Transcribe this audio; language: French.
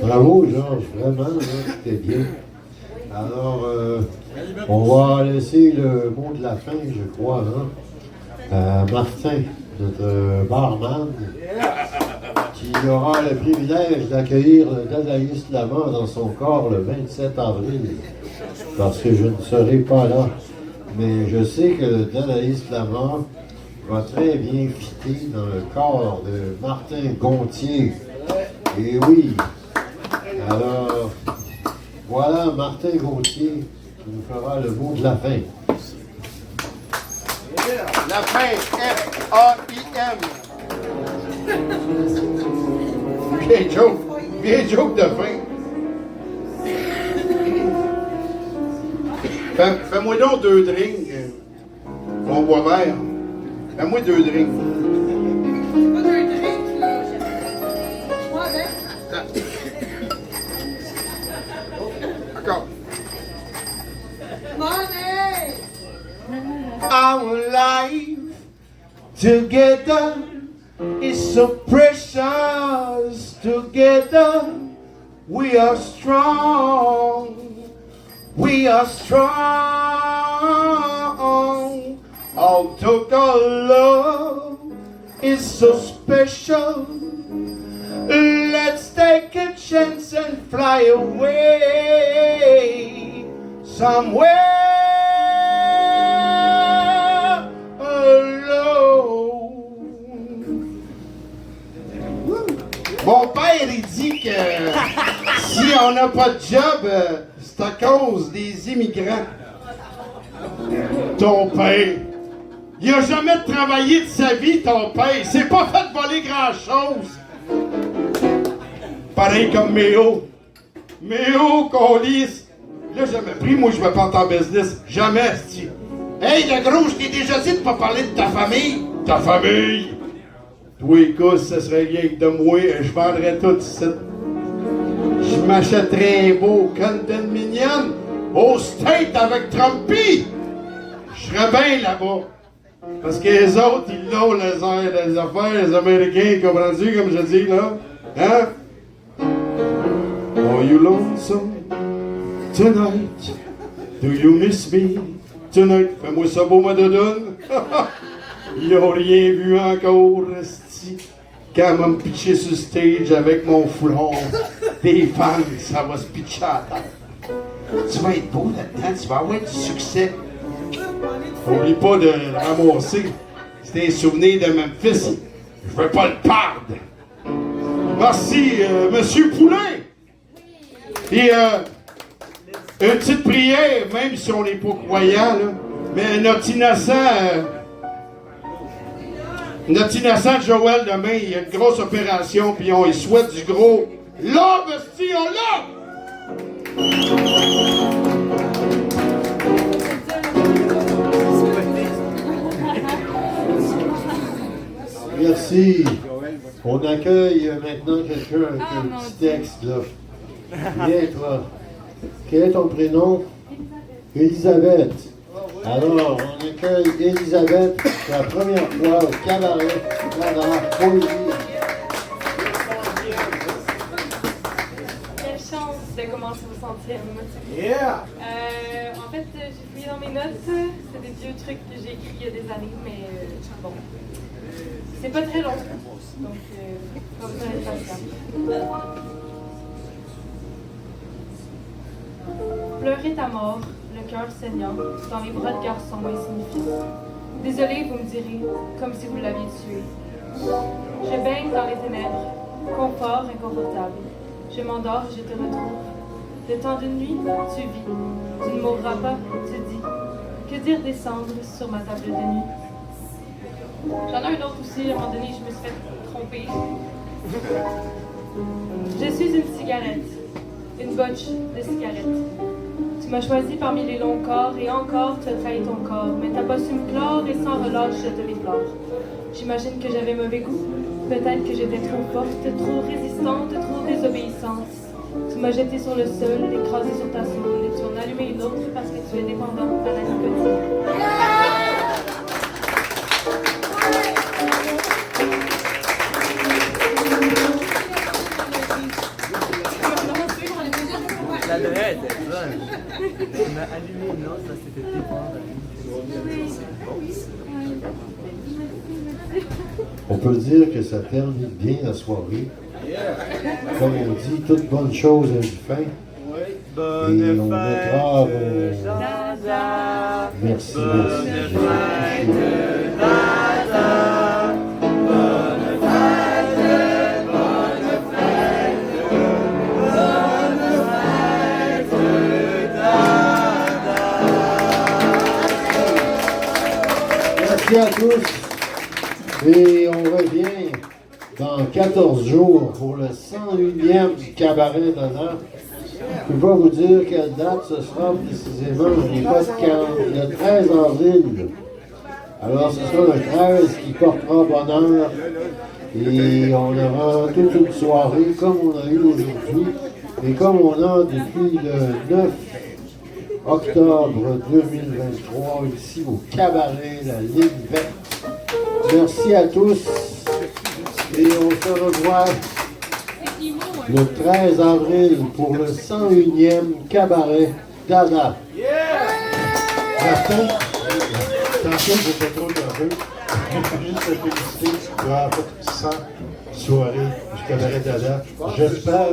Bravo, Georges, vraiment, là, c'était bien. Alors, on va laisser le mot de la fin, je crois, hein, à Martin, notre barman, qui aura le privilège d'accueillir le dadaïste Lama dans son corps le 27 avril, parce que je ne serai pas là. Mais je sais que le dadaïste Lama va très bien fitter dans le corps de Martin Gontier. Et oui, alors, voilà Martin Gontier qui nous fera le mot de la fin. La fin, F-A-I-M. Bien joke de fin. Fais-moi donc 2 drinks, mon bois vert. Fais-moi 2 drinks. Pas 2 drinks, là. Moi, avec. D'accord. Money! Our life together is so precious. Together we are strong. We are strong. Our total love is so special. Let's take a chance and fly away somewhere alone. Mon père, il dit que si on n'a pas de job, c'est à cause des immigrants. Ton père, il a jamais travaillé de sa vie, ton père. Il s'est pas fait voler grand-chose. Pareil comme Méo. Méo, qu'on lisse. Là, jamais pris, moi, je me porte en business. Jamais, c'ti. Hey, le gros, je t'ai déjà dit de pas parler de ta famille. Ta famille? Toi, écoute, ça serait rien que de moi, je vendrais tout ici. Je m'achèterais un beau content mignon au state avec Trumpy. Je serais bien là-bas. Parce que les autres, ils l'ont, les affaires, les Américains, comprends-tu, comme je dis, là? Hein? Are you lonesome tonight? Do you miss me tonight? Fais-moi ça beau, ma dodoune. Ils n'ont rien vu encore, esti. Quand on va me pitcher sur stage avec mon foulard, des fans, ça va se pitcher à la tête. Tu vas être beau là-dedans, tu vas avoir du succès. Oublie pas de le ramasser. C'est un souvenir de Memphis. Je veux pas le perdre. Merci, Monsieur Poulain. Et une petite prière, même si on n'est pas croyant, là, mais notre innocent Joël, demain, il y a une grosse opération, puis on lui souhaite du gros. Là, bestie, on l'a! Merci. On accueille maintenant quelqu'un avec un petit texte, là. Viens, toi. Quel est ton prénom? Elisabeth. Alors, on accueille Elisabeth pour la première fois au cabaret dans la poésie. Quelle chance de commencer au centième. Yeah! En fait, j'ai fouillé dans mes notes. C'est des vieux trucs que j'ai écrits il y a des années, mais bon. C'est pas très long. Donc, pas besoin d'être patient. Pleurer ta mort, le cœur saignant, dans les bras de garçon insignifiant. Désolé, vous me direz, comme si vous l'aviez tué. Je baigne dans les ténèbres, confort inconfortable. Je m'endors, je te retrouve. Le temps d'une nuit, tu vis. Tu ne mourras pas, tu dis. Que dire des cendres sur ma table de nuit? J'en ai un autre aussi, à un moment donné, je me suis fait tromper. Je suis une cigarette, une botche de cigarette. Tu m'as choisi parmi les longs corps et encore tu as trahi ton corps, mais t'as pas su me clore et sans relâche je te déplore. J'imagine que j'avais mauvais goût, peut-être que j'étais trop forte, trop résistante, trop désobéissante. Tu m'as jeté sur le sol, écrasé sur ta soule, et tu en as allumé une autre parce que tu es dépendante à la nicotine. On peut dire que ça termine bien la soirée. Comme on dit, toute bonne chose a une fin. Et on mettra Merci, merci. Merci à tous. Et on revient dans 14 jours pour le 101e cabaret d'honneur. Je ne peux pas vous dire quelle date ce sera précisément, je n'ai pas de calendrier. Le 13 avril. Alors ce sera le 13 qui portera bonheur. Et on aura toute une soirée comme on a eu aujourd'hui. Et comme on a depuis le 9 octobre 2023 ici au cabaret La Ligne Verte. Merci à tous. Et on se revoit le 13 avril pour le 101e cabaret Dada. Martin, attention, je ne pas trop nerveux. Juste te féliciter pour avoir fait 100 soirées du cabaret Dada. J'espère